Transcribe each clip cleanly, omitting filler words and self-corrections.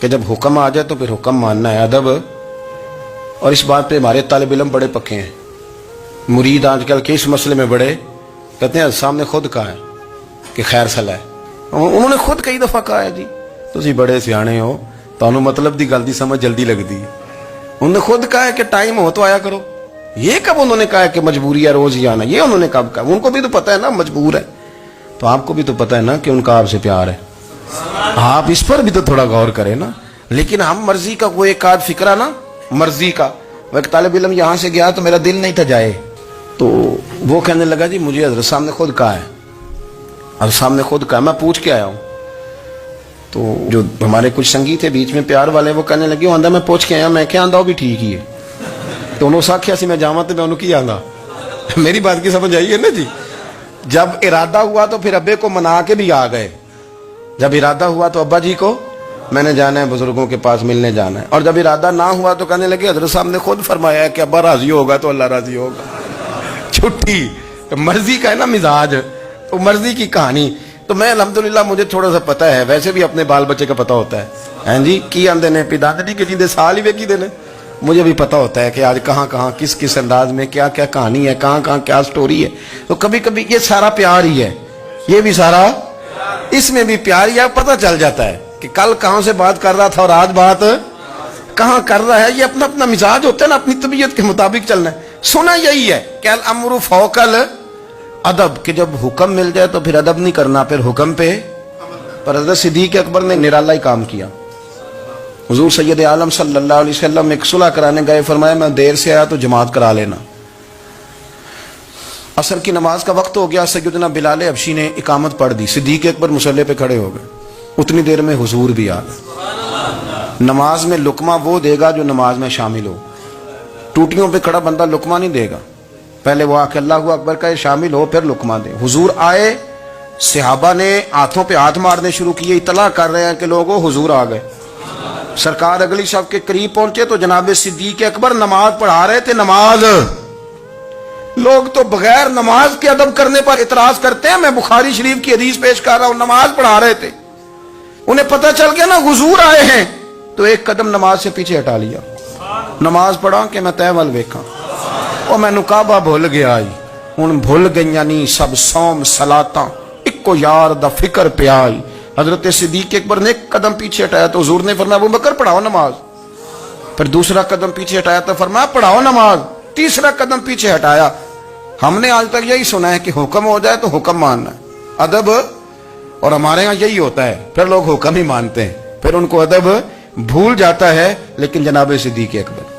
کہ جب حکم آ جائے تو پھر حکم ماننا ہے، ادب. اور اس بات پہ ہمارے طالب علم بڑے پکے ہیں. مرید آج کل کے اس مسئلے میں بڑے کہتے ہیں صاحب نے خود کہا ہے کہ خیر صلاح ہے. انہوں نے خود کئی دفعہ کہا ہے جی تسی بڑے سیانے ہو، تانوں مطلب دی گل دی سمجھ جلدی لگتی ہے. انہوں نے خود کہا ہے کہ ٹائم ہو تو آیا کرو. یہ کب انہوں نے کہا ہے کہ مجبوری ہے روز ہی آنا؟ یہ انہوں نے کب کہا؟ ان کو بھی تو پتہ ہے نا مجبور ہے. تو آپ کو بھی تو پتہ ہے نا کہ ان کا آپ سے پیار ہے. آپ اس پر بھی تو تھوڑا غور کریں نا. لیکن ہم مرضی کا وہ ایک آدھ فکرہ نا، مرضی کا. وہ ایک طالب علم یہاں سے گیا تو میرا دل نہیں تھا جائے، تو وہ کہنے لگا جی مجھے حضرت صاحب نے خود کہا ہے، حضرت صاحب نے خود کہا. میں پوچھ کے آیا ہوں. تو جو ہمارے کچھ سنگی تھے بیچ میں پیار والے، وہ کہنے لگے آندہ میں پوچھ کے آیا. میں کیا آندہ وہ بھی ٹھیک ہی ہے. تو انہوں ساکھیا سی میں جاواں تو میں انہوں کی آندہ. میری بات کی سمجھ آئی ہے نا جی. جب ارادہ ہوا تو پھر ابے کو منا کے بھی آ گئے. جب ارادہ ہوا تو ابا جی کو میں نے جانا ہے بزرگوں کے پاس ملنے جانا ہے. اور جب ارادہ نہ ہوا تو کہنے لگے حضرت صاحب نے خود فرمایا ہے کہ ابا راضی ہوگا تو اللہ راضی ہوگا. چھٹی مرضی کا ہے نا مزاج، تو مرضی کی کہانی. تو میں الحمدللہ مجھے تھوڑا سا پتہ ہے، ویسے بھی اپنے بال بچے کا پتہ ہوتا ہے. ہیں جی کی آندے نے پیداندی کے جیندے سال ہی ویکھی دے نے. مجھے بھی پتہ ہوتا ہے کہ آج کہاں کہاں کس کس انداز میں کیا کیا کہانی ہے، کہاں کہاں کیا سٹوری ہے. تو کبھی کبھی یہ سارا پیار ہی ہے، یہ بھی سارا اس میں بھی پیار ہی ہے. پتہ چل جاتا ہے کہ کل کہاں سے بات کر رہا تھا اور آج بات کہاں کر رہا ہے. یہ اپنا اپنا مزاج ہوتا ہے نا، اپنی طبیعت کے مطابق چلنا ہے. سنا یہی ہے کہ الامر فوق الادب، کہ جب حکم مل جائے تو پھر ادب نہیں کرنا، پھر حکم پہ. پر حضرت صدیق اکبر نے نرالا ہی کام کیا. حضور سید عالم صلی اللہ علیہ وسلم ایک صلح کرانے گئے، فرمایا میں دیر سے آیا تو جماعت کرا لینا. عصر کی نماز کا وقت ہو گیا، سیدنا بلال حبشی نے اقامت پڑھ دی. صدیق اکبر مصلی پہ کھڑے ہو گئے. اتنی دیر میں حضور بھی آ گئے. نماز میں لقمہ وہ دے گا جو نماز میں شامل ہو. ٹوٹیوں پہ کھڑا بندہ لقمہ نہیں دے گا، پہلے وہ آ کے اللہ اکبر کا شامل ہو پھر لقمہ دے. حضور آئے، صحابہ نے ہاتھوں پہ ہاتھ مارنے شروع کیے، اطلاع کر رہے ہیں کہ لوگوں حضور آ گئے. سرکار اگلی صف کے قریب پہنچے تو جناب صدیق اکبر نماز پڑھا رہے تھے. نماز، لوگ تو بغیر نماز کے ادب کرنے پر اعتراض کرتے ہیں. میں بخاری شریف کی حدیث پیش کر رہا ہوں، نماز پڑھا رہے تھے. انہیں پتہ چل گیا نا حضور آئے ہیں، تو ایک قدم نماز سے پیچھے ہٹا لیا. نماز پڑھا کہ میں تے ول ویکھاں، او مینوں کعبہ بھول گیا آئی. ہن بھول گئیاں نہیں سب صوم صلاتاں، اکو یار دا فکر پیا آئی. حضرت صدیق اکبر نے ایک قدم پیچھے ہٹایا تو حضور نے فرمایا ابو بکر پڑھاؤ نماز. پھر دوسرا قدم پیچھے ہٹایا تو فرمایا پڑھاؤ نماز. تیسرا قدم پیچھے ہٹایا. ہم نے آج تک یہی سنا ہے کہ حکم ہو جائے تو حکم ماننا ہے، ادب. اور ہمارے ہاں یہی ہوتا ہے، پھر لوگ حکم ہی مانتے ہیں، پھر ان کو ادب بھول جاتا ہے. لیکن جناب صدیق اکبر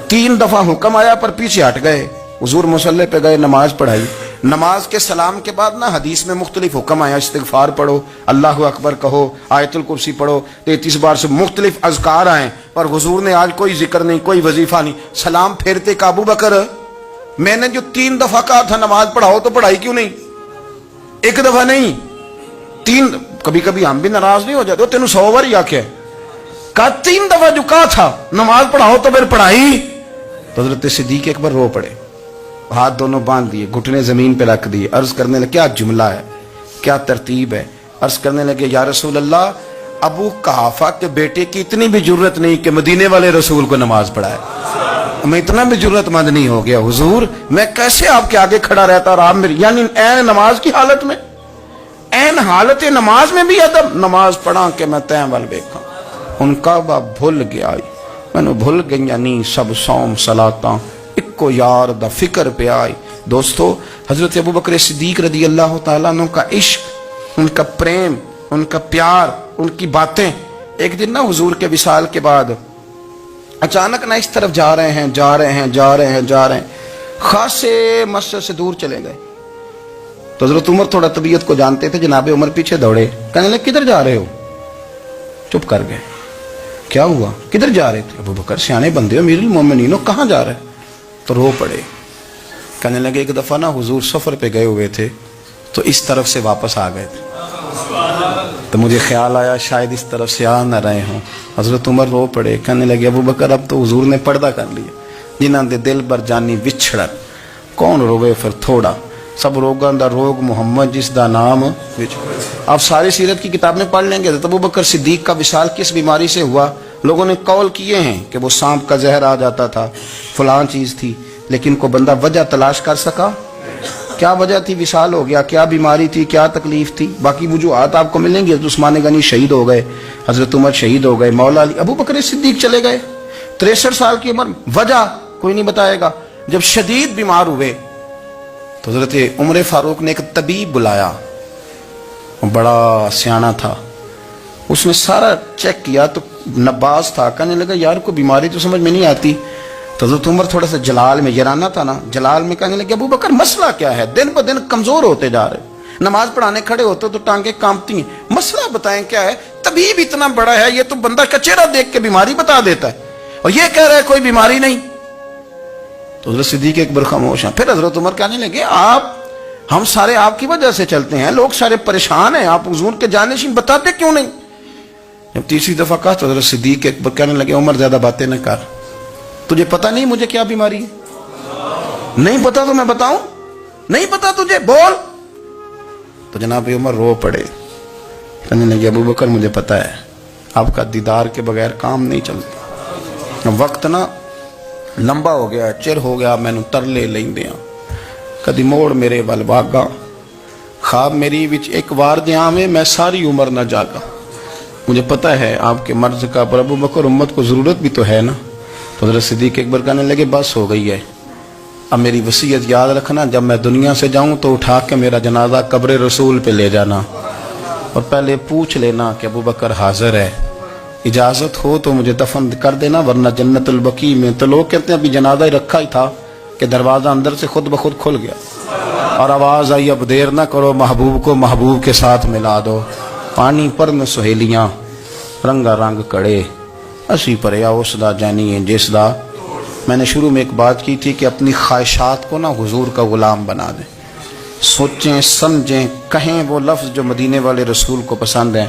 3 دفعہ حکم آیا پر پیچھے ہٹ گئے. حضور مصلی پہ گئے، نماز پڑھائی. نماز کے سلام کے بعد نا حدیث میں مختلف حکم آیا، استغفار پڑھو، اللہ اکبر کہو، آیت الکرسی پڑھو. 33 بار سے مختلف اذکار آئے، پر حضور نے آج کوئی ذکر نہیں، کوئی وظیفہ نہیں. سلام پھیرتے کہ ابو بکر میں نے جو 3 دفعہ کہا تھا نماز پڑھاؤ تو پڑھائی کیوں نہیں؟ ایک دفعہ نہیں 3. کبھی کبھی ہم بھی ناراض نہیں ہو جاتے، تینوں 100 بار ہی آکھیا کہا 3 دفعہ جو کہا تھا نماز پڑھاؤ تو پھر پڑھائی. تو حضرت صدیق اکبر رو پڑے، ہاتھ دونوں باندھ دیے، گھٹنے زمین پہ رکھ دیے. عرض کرنے لگے کیا جملہ ہے، کیا ترتیب ہے. عرض کرنے لگے یا رسول اللہ، ابو قحافہ کے بیٹے کی اتنی بھی جرت نہیں کہ مدینے والے رسول کو نماز پڑھائے. میں اتنا بھی جرت مند نہیں ہو گیا حضور، میں کیسے آپ کے آگے کھڑا رہتا اور آپ میری، یعنی این نماز کی حالت میں، این حالت نماز میں بھی ادب. نماز پڑھا کہ میں تین ول ویکھاں. ان کعبہ بھول گیا، میں نے بھول گئی نہیں سب صوم صلاتاں، اکو یار دا فکر پہ آئی. دوستو، حضرت ابوبکر صدیق رضی اللہ تعالیٰ عنہ کا عشق، ان کا پریم، ان کا پیار، ان کی باتیں. ایک دن نا حضور کے وصال کے بعد اچانک نہ اس طرف جا رہے ہیں، خاصے مسجد سے دور چلے گئے. تو حضرت عمر تھوڑا طبیعت کو جانتے تھے، جناب عمر پیچھے دوڑے، کہنے لگے کدھر جا رہے ہو؟ چپ کر گئے. کیا ہوا، کدھر جا رہے تھے؟ ابو بکر سیانے بندے ہو، امیر المومنین ہو، کہاں جا رہے؟ تو رو پڑے. کہنے لگے ایک دفعہ نا حضور سفر پہ گئے ہوئے تھے تو اس طرف سے واپس آ گئے تھے، تو مجھے خیال آیا شاید اس طرف سے آ نہ رہے ہوں. حضرت عمر رو پڑے. کہنے لگے ابو بکر اب تو حضور نے پردہ کر لیا، جنہاں دے دل بر جانی وچھڑن کون روے پھر تھوڑا. سب روگاں دا روگ محمد جس دا نام آپ ساری سیرت کی کتاب میں پڑھ لیں گے. حضرت ابوبکر صدیق کا وصال کس بیماری سے ہوا؟ لوگوں نے قول کیے ہیں کہ وہ سانپ کا زہر آ جاتا تھا، فلان چیز تھی، لیکن کوئی بندہ وجہ تلاش کر سکا؟ کیا وجہ تھی وصال ہو گیا؟ کیا بیماری تھی؟ کیا تکلیف تھی؟ باقی وجوہات آپ کو ملیں گی. حضرت عثمان غنی شہید ہو گئے، حضرت عمر شہید ہو گئے، مولا علی، ابوبکر صدیق چلے گئے 63 سال کی عمر. وجہ کوئی نہیں بتائے گا. جب شدید بیمار ہوئے تو حضرت عمر فاروق نے ایک طبیب بلایا، وہ بڑا سیانا تھا. اس نے سارا چیک کیا تو نباز تھا. کہنے لگا یار کوئی بیماری تو سمجھ میں نہیں آتی. تو حضرت عمر تھوڑا سا جلال میں، یرانہ تھا نا، جلال میں کہنے لگے ابو بکر مسئلہ کیا ہے؟ دن بہ دن کمزور ہوتے جا رہے، نماز پڑھانے کھڑے ہوتے تو ٹانگیں کانپتی ہیں، مسئلہ بتائیں کیا ہے؟ طبیب اتنا بڑا ہے، یہ تو بندہ کا چہرہ دیکھ کے بیماری بتا دیتا ہے، اور یہ کہہ رہا ہے کوئی بیماری نہیں. تو حضرت صدیق ایک بار خاموش ہیں. پھر حضرت عمر کہنے لگے ہم سارے آپ کی وجہ سے چلتے ہیں، لوگ سارے پریشان ہیں، آپ حضور کے جانشین بتاتے کیوں نہیں؟ جب تیسری دفعہ کہا تو حضرت صدیق ایک بار کہنے لگے عمر زیادہ باتیں نہ کر، تجھے پتہ نہیں مجھے کیا بیماری ہے؟ نہیں پتا تو میں بتاؤں؟ نہیں پتا تجھے؟ بول. تو جناب عمر رو پڑے، کہنے لگے ابو بکر مجھے پتا ہے، آپ کا دیدار کے بغیر کام نہیں چلتا. وقت نا لمبا ہو گیا، چر ہو گیا، میں ترلے لیندیاں کدی موڑ میرے ول واگا، خواب میری وچ ایک وار دیاں میں میں ساری عمر نہ جاگا. مجھے پتا ہے آپ کے مرض کا، پر ابو بکر امت کو ضرورت بھی تو ہے نا. تو حضرت صدیق ایک بار کہنے لگے بس ہو گئی ہے، اب میری وصیت یاد رکھنا، جب میں دنیا سے جاؤں تو اٹھا کے میرا جنازہ قبر رسول پہ لے جانا، اور پہلے پوچھ لینا کہ ابو بکر حاضر ہے، اجازت ہو تو مجھے دفن کر دینا، ورنہ جنت البقیع میں. تو لوگ کہتے ہیں ابھی جنازہ ہی رکھا ہی تھا کہ دروازہ اندر سے خود بخود کھل گیا، اور آواز آئی اب دیر نہ کرو، محبوب کو محبوب کے ساتھ ملا دو. پانی پر نہ سہیلیاں رنگا رنگ کڑے، اسی پریا اس دا جانی ہے جس دا. میں نے شروع میں ایک بات کی تھی کہ اپنی خواہشات کو نا حضور کا غلام بنا دیں، سوچیں سمجھیں کہیں وہ لفظ جو مدینے والے رسول کو پسند ہیں،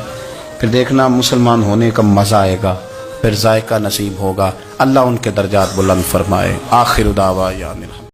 پھر دیکھنا مسلمان ہونے کا مزہ آئے گا، پھر ذائقہ نصیب ہوگا. اللہ ان کے درجات بلند فرمائے. آخر دعوانا